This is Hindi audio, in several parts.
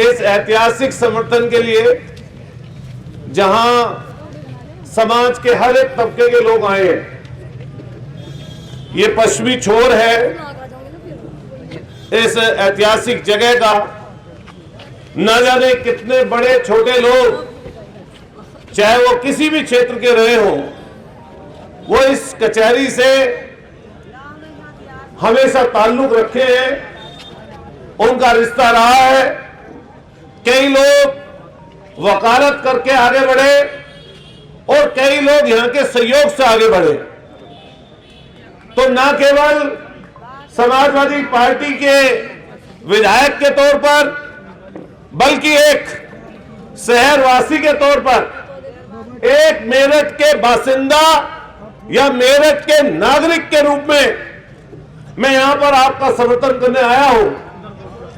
इस ऐतिहासिक समर्थन के लिए जहां समाज के हर एक तबके के लोग आए हैं। ये पश्चिमी छोर है इस ऐतिहासिक जगह का। न जाने कितने बड़े छोटे लोग, चाहे वो किसी भी क्षेत्र के रहे हो, वो इस कचहरी से हमेशा ताल्लुक रखे हैं, उनका रिश्ता रहा है। कई लोग वकालत करके आगे बढ़े और कई लोग यहां के सहयोग से आगे बढ़े। तो न केवल समाजवादी पार्टी के विधायक के तौर पर, बल्कि एक शहरवासी के तौर पर, एक मेरठ के बासिंदा या मेरठ के नागरिक के रूप में मैं यहां पर आपका समर्थन करने आया हूं।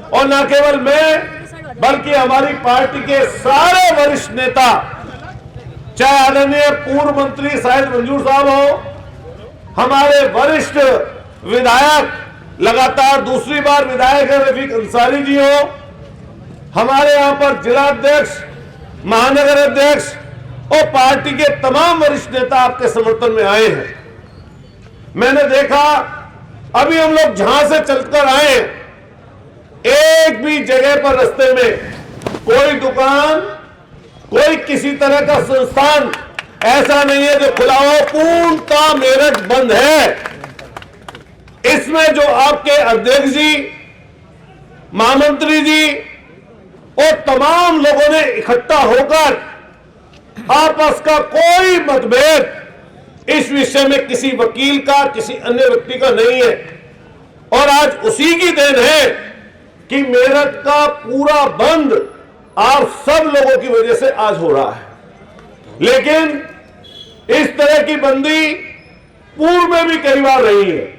और न केवल मैं, बल्कि हमारी पार्टी के सारे वरिष्ठ नेता, चाहे आदरणीय पूर्व मंत्री शाहिद मंजूर साहब हो, हमारे वरिष्ठ विधायक, लगातार दूसरी बार विधायक है रफीक अंसारी जी हो, हमारे यहां पर जिला अध्यक्ष, महानगर अध्यक्ष और पार्टी के तमाम वरिष्ठ नेता आपके समर्थन में आए हैं। मैंने देखा अभी हम लोग जहां से चलकर आए, एक भी जगह पर रास्ते में कोई दुकान, कोई किसी तरह का संस्थान ऐसा नहीं है जो खुला हो। पूर्णतः मेरठ बंद है। इसमें जो आपके अध्यक्ष जी, महामंत्री जी और तमाम लोगों ने इकट्ठा होकर आपस का कोई मतभेद इस विषय में किसी वकील का, किसी अन्य व्यक्ति का नहीं है। और आज उसी की देन है कि मेरठ का पूरा बंद आप सब लोगों की वजह से आज हो रहा है। लेकिन इस तरह की बंदी पूर्व में भी कई बार रही है।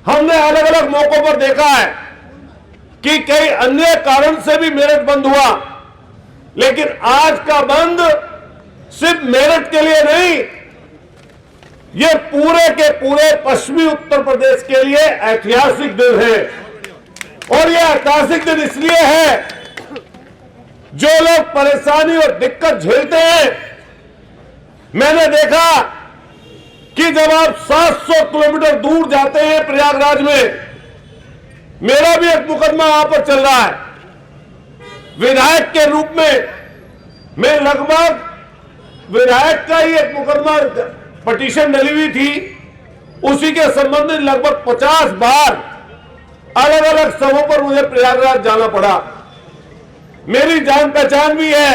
हमने अलग अलग मौकों पर देखा है कि कई अन्य कारण से भी मेरठ बंद हुआ, लेकिन आज का बंद सिर्फ मेरठ के लिए नहीं, ये पूरे के पूरे पश्चिमी उत्तर प्रदेश के लिए ऐतिहासिक दिन है। और ये ऐतिहासिक दिन इसलिए है, जो लोग परेशानी और दिक्कत झेलते हैं, मैंने देखा कि जब आप 700 किलोमीटर दूर जाते हैं प्रयागराज में, मेरा भी एक मुकदमा वहां पर चल रहा है विधायक के रूप में। मैं लगभग विधायक का ही एक मुकदमा पिटीशन डली हुई थी, उसी के संबंध में लगभग 50 बार अलग अलग सभों पर मुझे प्रयागराज जाना पड़ा। मेरी जान पहचान भी है,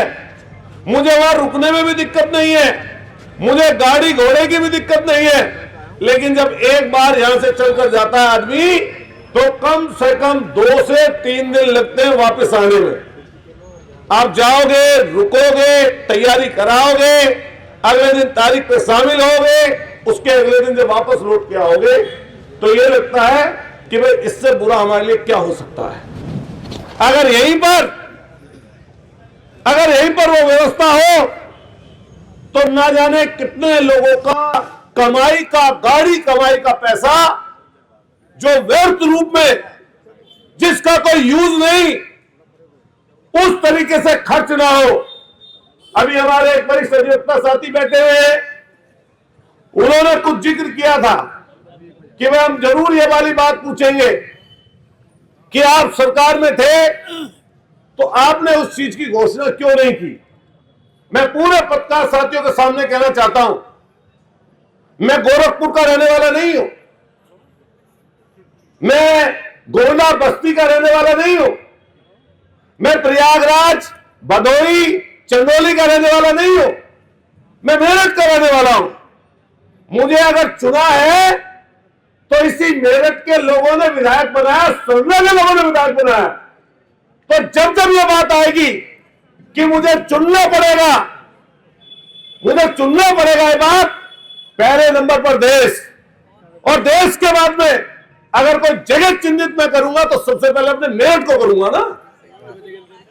मुझे वहां रुकने में भी दिक्कत नहीं है, मुझे गाड़ी घोड़े की भी दिक्कत नहीं है। लेकिन जब एक बार यहां से चलकर जाता है आदमी, तो कम से कम 2 से 3 दिन लगते हैं वापस आने में। आप जाओगे, रुकोगे, तैयारी कराओगे, अगले दिन तारीख पे शामिल होगे, उसके अगले दिन जब वापस लौट के आओगे तो ये लगता है कि भाई इससे बुरा हमारे लिए क्या हो सकता है। अगर यहीं पर वो व्यवस्था हो तो ना जाने कितने लोगों का कमाई का, गाड़ी कमाई का पैसा जो व्यर्थ रूप में, जिसका कोई यूज नहीं, उस तरीके से खर्च ना हो। अभी हमारे एक वरिष्ठ अधिवक्ता साथी बैठे हुए हैं, उन्होंने कुछ जिक्र किया था कि भाई हम जरूर ये वाली बात पूछेंगे कि आप सरकार में थे तो आपने उस चीज की घोषणा क्यों नहीं की। मैं पूरे पत्रकार साथियों के सामने कहना चाहता हूं, मैं गोरखपुर का रहने वाला नहीं हूं, मैं गोंडा बस्ती का रहने वाला नहीं हूं, मैं प्रयागराज, भदोही, चंदौली का रहने वाला नहीं हूं, मैं मेरठ का रहने वाला हूं। मुझे अगर चुना है तो इसी मेरठ के लोगों ने विधायक बनाया, सरना के लोगों ने विधायक बनाया। तो जब जब यह बात आएगी कि मुझे चुनना पड़ेगा ये बात, पहले नंबर पर देश, और देश के बाद में अगर कोई जगह चिन्हित मैं करूंगा तो सबसे पहले अपने मेरठ को करूंगा ना।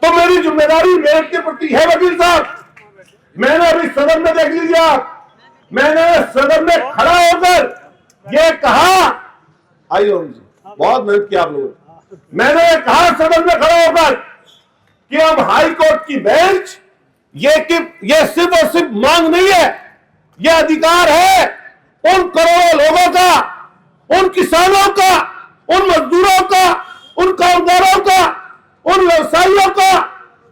तो मेरी जिम्मेदारी मेरठ के प्रति है वकील साहब। मैंने अभी सदन में देख लीजिए आप, मैंने सदन में खड़ा होकर ये कहा, आइए जी, बहुत मेहनत किया आप लोगों ने, मैंने कहा सदन में खड़ा होकर कि अब हाई कोर्ट की बेंच ये सिर्फ और सिर्फ मांग नहीं है, यह अधिकार है उन करोड़ों लोगों का, उन किसानों का, उन मजदूरों का, उन कामगारों का, उन व्यवसायियों का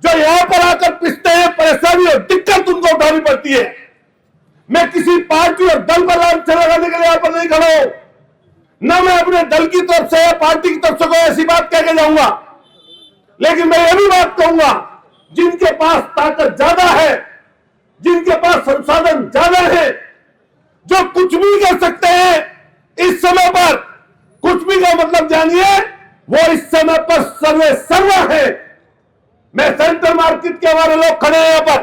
जो यहां पर आकर पिसते हैं, परेशानी और दिक्कत उनको उठानी पड़ती है। मैं किसी पार्टी और दल पर लांछन लगाने के लिए यहां पर नहीं खड़ा हूं, न मैं अपने दल की तरफ से या पार्टी की तरफ से कोई ऐसी बात कह के जाऊंगा, लेकिन मैं यह भी बात कहूंगा, जिनके पास ताकत ज्यादा है, जिनके पास संसाधन ज्यादा है, जो कुछ भी कर सकते हैं इस समय पर, कुछ भी का मतलब जानिए, वो इस समय पर सर्वे सर्वा है। मैं सेंट्रल मार्केट के हमारे लोग खड़े हैं यहां पर,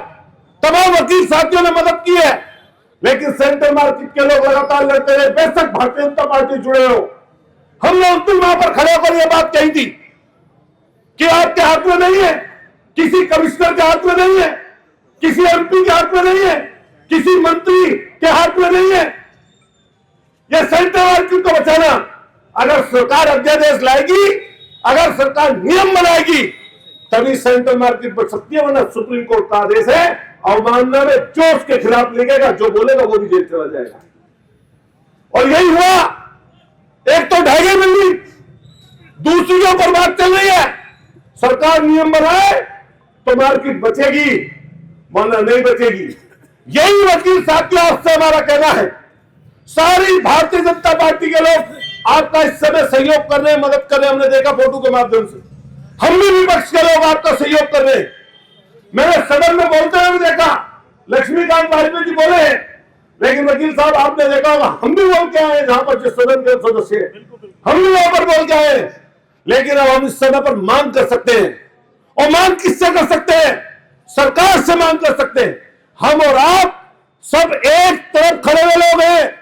तमाम वकील साथियों ने मदद की है, लेकिन सेंट्रल मार्केट के लोग लगातार लड़ते रहे, बेशक भारतीय जनता पार्टी जुड़े हो। हमने उस दिन वहां पर खड़े होकर यह बात कही थी कि आपके हाथ में नहीं है, किसी कमिश्नर के हाथ में नहीं है, किसी एमपी के हाथ में नहीं है, किसी मंत्री के हाथ में नहीं है, यह सेंट्रल मार्केट को बचाना। अगर सरकार अध्यादेश लाएगी, अगर सरकार नियम बनाएगी, तभी सेंट्रल मार्केट बच सकती है, वरना सुप्रीम कोर्ट का आदेश है, अवमानना में जो उसके खिलाफ लिखेगा, जो बोलेगा वो भी जेल चला जाएगा। और यही हुआ, एक तो ढह गई बिल्डिंग, दूसरी के ऊपर बात चल रही है, सरकार नियम बनाए तो मार्केट बचेगी, वरना नहीं बचेगी। यही वकील साथियों आपसे हमारा कहना है, सारी भारतीय जनता पार्टी के लोग आपका इस समय सहयोग कर रहे हैं, मदद कर रहे हैं, हमने देखा फोटो के माध्यम से, हम भी विपक्ष के लोग आपका सहयोग कर रहे हैं। मैंने सदन में बोलते हुए देखा, लक्ष्मीकांत वाजपेयी जी बोले हैं, लेकिन वकील साहब आपने देखा होगा हम भी बोल के आए, जहां पर जिस सदन के सदस्य हम भी वहां पर बोल के आए, लेकिन अब हम इस समय पर मांग कर सकते हैं, और मांग किससे कर सकते हैं? सरकार से मांग कर सकते हैं। हम और आप सब एक तरफ खड़े हुए लोग हैं,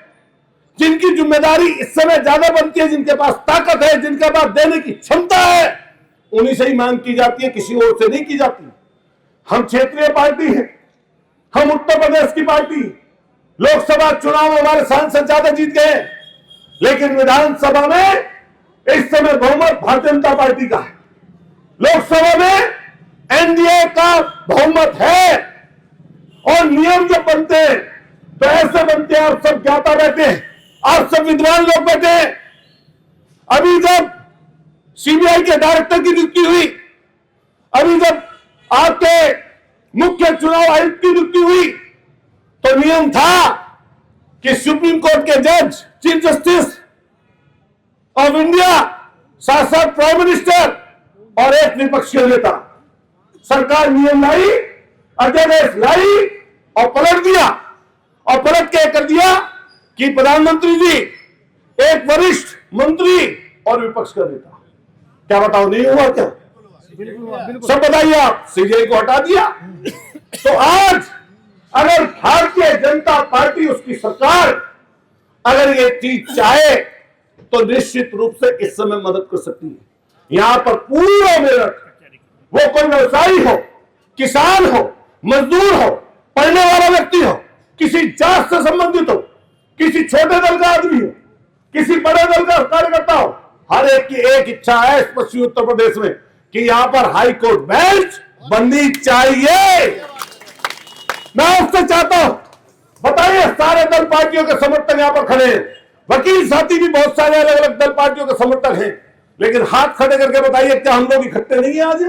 जिनकी जिम्मेदारी इस समय ज्यादा बनती है, जिनके पास ताकत है, जिनके पास देने की क्षमता है, उन्हीं से ही मांग की जाती है, किसी और से नहीं की जाती। हम क्षेत्रीय पार्टी हैं, हम उत्तर प्रदेश की पार्टी, लोकसभा चुनाव में हमारे सांसद ज्यादा जीत गए, लेकिन विधानसभा में इस समय बहुमत भारतीय जनता पार्टी का है, लोकसभा में एनडीए का बहुमत है। और नियम जब बनते हैं तो ऐसे बनते हैं, आप सब ज्ञाता बैठे हैं, आप सब विद्वान लोग बैठे हैं। अभी जब सीबीआई के डायरेक्टर की नियुक्ति हुई, अभी जब आपके मुख्य चुनाव आयुक्त की नियुक्ति हुई, तो नियम था कि सुप्रीम कोर्ट के जज, चीफ जस्टिस ऑफ इंडिया, साथ साथ प्राइम मिनिस्टर और एक विपक्षी नेता, सरकार नियम लाई, अध्यादेश लाई और पलट दिया, और पलट के कर दिया कि प्रधानमंत्री जी, एक वरिष्ठ मंत्री और विपक्ष का नेता। क्या बताओ, नहीं हुआ क्या? सब बताइए आप, सीबीआई को हटा दिया। तो आज अगर भारतीय जनता पार्टी, उसकी सरकार अगर ये चीज चाहे तो निश्चित रूप से इस समय मदद कर सकती है। यहां पर पूरा मेरठ, वो कोई व्यवसायी हो, किसान हो, मजदूर हो, पढ़ने वाला व्यक्ति हो, किसी जात से संबंधित हो, किसी छोटे दल का आदमी हो, किसी बड़े दल का कार्यकर्ता हो, हर एक की एक इच्छा है इस पश्चिमी उत्तर प्रदेश में कि यहां पर हाई कोर्ट बेंच बननी चाहिए। मैं आपसे चाहता हूं, बताइए, सारे दल पार्टियों के समर्थक यहां पर खड़े हैं, वकील साथी भी बहुत सारे अलग अलग दल पार्टियों के समर्थक हैं, लेकिन हाथ खड़े करके बताइए, क्या हम लोग इकट्ठे नहीं है आज?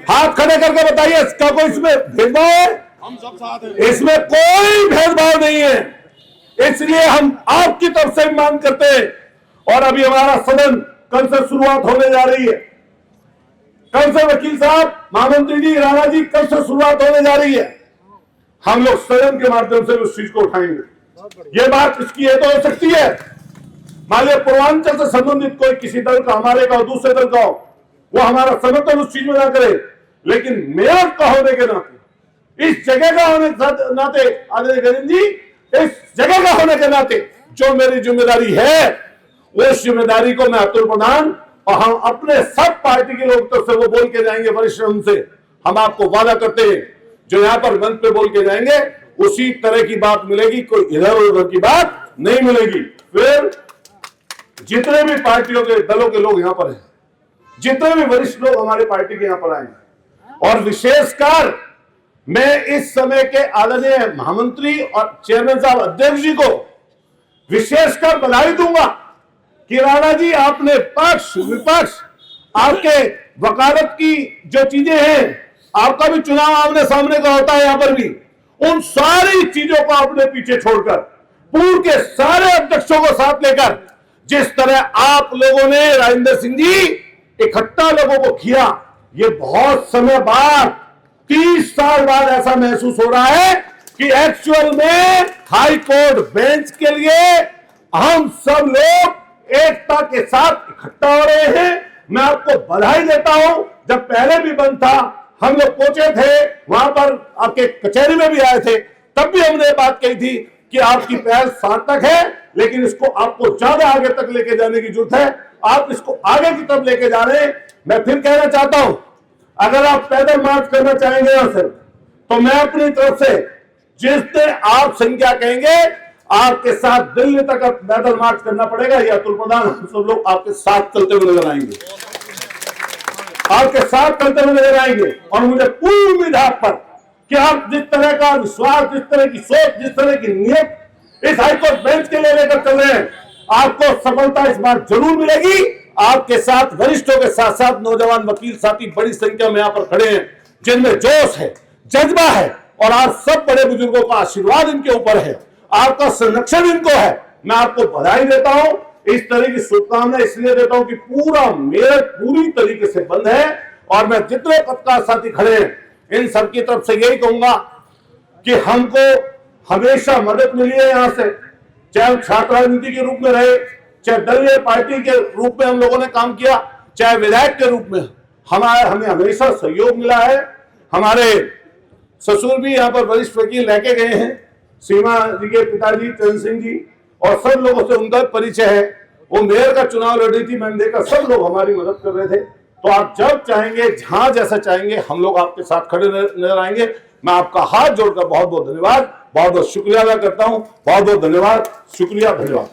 हाथ खड़े करके बताइए, इसका कोई इसमें भेदभाव है? हम सब साथ हैं, इसमें कोई भेदभाव नहीं है। इसलिए हम आपकी तरफ से मांग करते हैं, और अभी हमारा सदन कल से शुरुआत होने जा रही है, कल से वकील साहब, महामंत्री जी, राणा जी, कल से शुरुआत होने जा रही है। हम लोग सदन के माध्यम से उस चीज को उठाएंगे। ये बात इसकी है तो हो सकती है, मान लिया पूर्वांचल से संबंधित कोई किसी दल का, हमारे का, दूसरे दल का हो, वो हमारा समर्थन उस चीज में ना करे, लेकिन मेरठ का होने के नाते, इस जगह का होने के नाते, आदरणीय गजेंद्र जी, इस जगह का होने के नाते जो मेरी जिम्मेदारी है, उस जिम्मेदारी को मैं अतुल प्रधान और हम अपने सब पार्टी के लोग तरफ से वो बोल के जाएंगे, वरिष्ठ से हम आपको वादा करते हैं, जो यहाँ पर मंच पे बोल के जाएंगे उसी तरह की बात मिलेगी, कोई इधर उधर की बात नहीं मिलेगी। फिर जितने भी पार्टियों के, दलों के लोग यहाँ पर हैं, जितने भी वरिष्ठ लोग हमारे पार्टी के यहाँ पर आए, और विशेषकर मैं इस समय के आदरणीय महामंत्री और चेयरमैन साहब अध्यक्ष जी को विशेषकर बधाई दूंगा कि राणा जी आपने पक्ष विपक्ष आपके वकालत की जो चीजें हैं, आपका भी चुनाव आमने सामने का होता है, यहां पर भी उन सारी चीजों को आपने पीछे छोड़कर पूर्व के सारे अध्यक्षों को साथ लेकर जिस तरह आप लोगों ने राजेंद्र सिंह जी इकट्ठा लोगों को किया, ये बहुत समय बाद 30 साल बाद ऐसा महसूस हो रहा है कि एक्चुअल में हाई कोर्ट बेंच के लिए हम सब लोग एकता के साथ इकट्ठा हो रहे हैं। मैं आपको बधाई देता हूं। जब पहले भी बंद था, हम लोग पहुंचे थे वहां पर, आपके कचहरी में भी आए थे, तब भी हमने बात कही थी कि आपकी पहल सार्थक है, लेकिन इसको आपको ज्यादा आगे तक लेके जाने की जरूरत है। आप इसको आगे की तरफ लेके जा रहे हैं। मैं फिर कहना चाहता हूं, अगर आप पैदल मार्च करना चाहेंगे यहां से, तो मैं अपनी तरफ से जिस दिन आप संख्या कहेंगे आपके साथ दिल्ली तक पैदल मार्च करना पड़ेगा। या अतुल प्रधान, हम सब लोग आपके साथ चलते हुए नजर आएंगे, आपके साथ चलते हुए नजर आएंगे। और मुझे पूरी उम्मीद है आप पर कि आप जिस तरह का विश्वास, जिस तरह की सोच, जिस तरह की नियत इस हाईकोर्ट बेंच के लिए लेकर चल रहे हैं, आपको सफलता इस बार जरूर मिलेगी। आपके साथ वरिष्ठों के साथ साथ नौजवान वकील साथी बड़ी संख्या में यहां पर खड़े हैं, जिनमें जोश है, जज्बा है, और आप सब बड़े बुजुर्गों का आशीर्वाद इनके ऊपर है, आपका संरक्षण इनको है। मैं आपको बधाई देता हूं। इस तरह की शुभकामनाएं इसलिए देता हूं कि पूरा मेरठ पूरी तरीके से बंद है, और मैं जितने पत्रकार साथी खड़े हैं इन सबकी तरफ से यही कहूंगा कि हमको हमेशा मदद मिली है यहां से, चाहे छात्र राजनीति के रूप में रहे, चाहे दलीय पार्टी के रूप में हम लोगों ने काम किया, चाहे विधायक के रूप में हमें हमेशा सहयोग मिला है। हमारे ससुर भी यहाँ पर वरिष्ठ वकील लेके गए हैं, सीमा जी के पिताजी चरण सिंह जी, और सब लोगों से उनका परिचय है। वो मेयर का चुनाव लड़ रही थी, मैंने देखा सब लोग हमारी मदद कर रहे थे। तो आप जब चाहेंगे, जहां जैसा चाहेंगे, हम लोग आपके साथ खड़े नजर आएंगे। मैं आपका हाथ जोड़कर बहुत बहुत धन्यवाद, बहुत बहुत शुक्रिया अदा करता हूं। बहुत बहुत धन्यवाद, शुक्रिया, धन्यवाद।